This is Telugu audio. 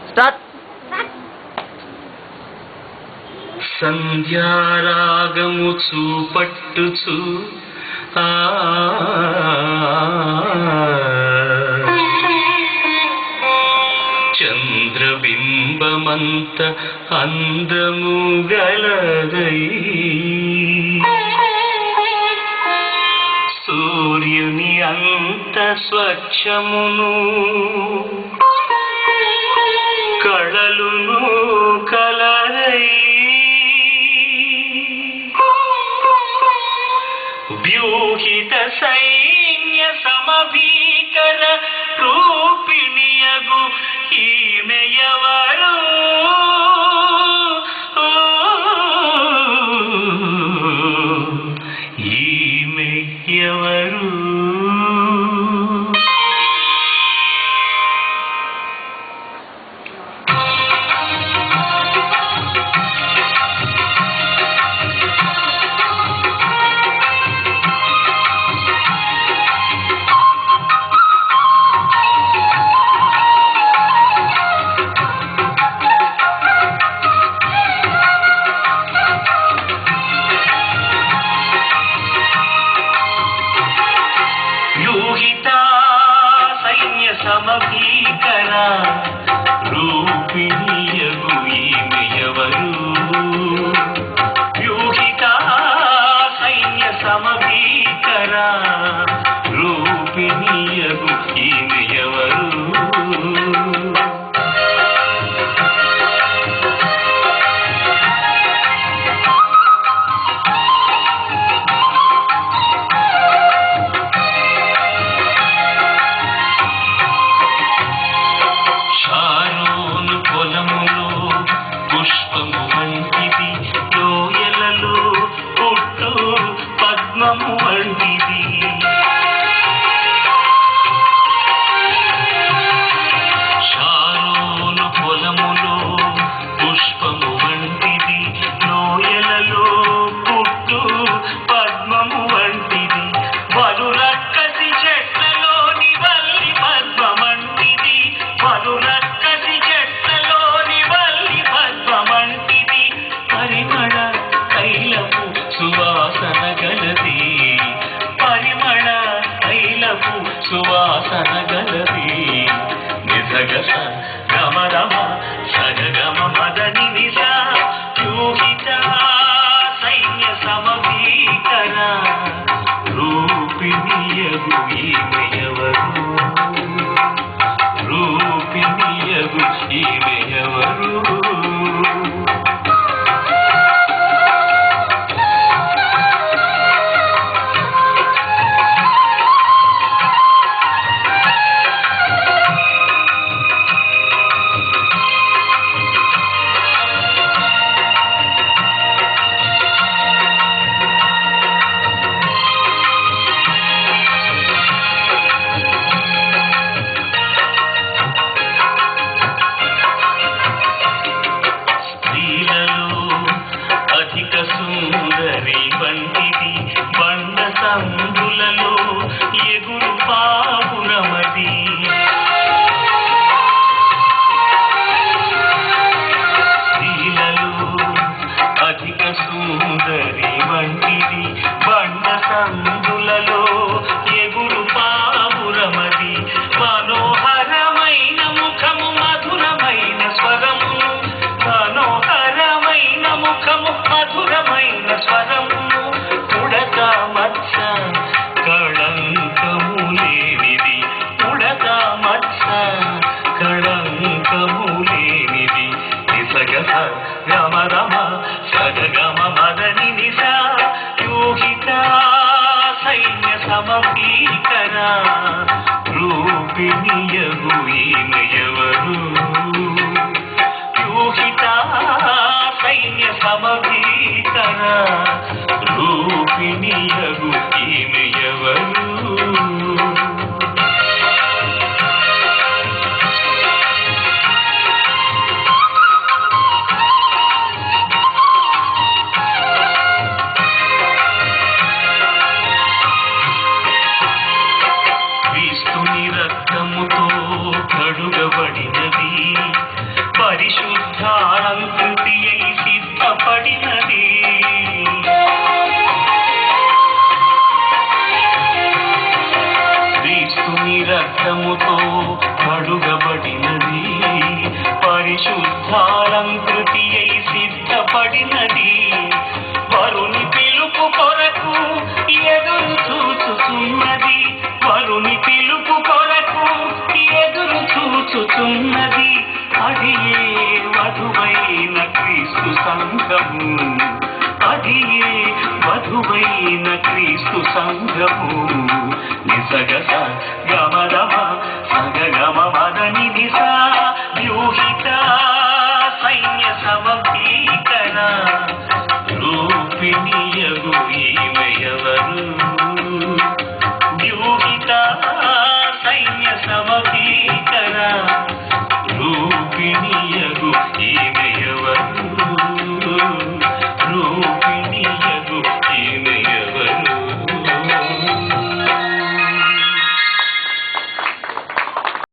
స్టార్ట్. సంధ్యారాగము చూపట్టుచు చంద్రబింబమంత అందము గలదై సూర్యుని అంత స్వచ్ఛమును కళలును కలదై వ్యూహిత సైన్య సమభీకర రూపిణియగు ఈమెయవరు ఈమెయవరు సమభీకర రూపిణియగు ఈమెయవరు వ్యూహిత సైన్య సమభీకర రూపిణియగు ఈమెయవరు పుష్పము వంటిది లోయలలో పుట్టు పద్మము వంటిది షారోను పొలములో పుష్పము వంటిది లోయలలో పుట్టు పద్మము వంటిది వలు రక్కసి చెట్లలోని వల్లి పద్మమంటిది వలు రక్కసి చెట్లలోని వల్లి పద్మమంటిది పరిమళ తైలపు సువాసన గలది పరిమళ తైలపు సువాసన గలది నిజగస గమరమ సగగమ మదని నిజ వ్యూహిత సైన్య సమభీకర రూపిణియగు ఈమెయవరు రూపిణియగు ఈమెయవరు సుందరి వంటిది బండ సందులలో ఎగురు పావురమది స్త్రీలలో అధిక సుందరి వంటిది బండ సందులలో ఎగురు పావురమది మనోహరమైన ముఖము మధురమైన స్వరము మనోహరమైన ముఖము మధురమైన స్వరము ఉడత మత్స కళంకము లేనిది ఉడత మత్స కళంకము లేనిది నిసగస గమ రమ సగగమ మదని నిస యోహిత సైన్య సమభీకర రూపిణియగు ఈమెయవరు యోహిత సైన్య సమభీకర రూపిణియగు ఈమెయవరు సిద్ధపడినది. క్రీస్తుని రక్తముతో కడుగబడినది, పరిశుద్ధాలంకృతి అయి సిద్ధపడినది. వరుని పిలుపు కొరకు ఎదురు చూచుతున్నది, వరుని పిలుపు కొరకు ఎదురు చూచుతున్నది. అది ఏ వధువైన క్రీస్తు సంఘము, అది ఏ వధువైన క్రీస్తు సంఘము. నిసగస గమరమ సగగమ మదని నిస వ్యూహిత సైన్య సమభీకర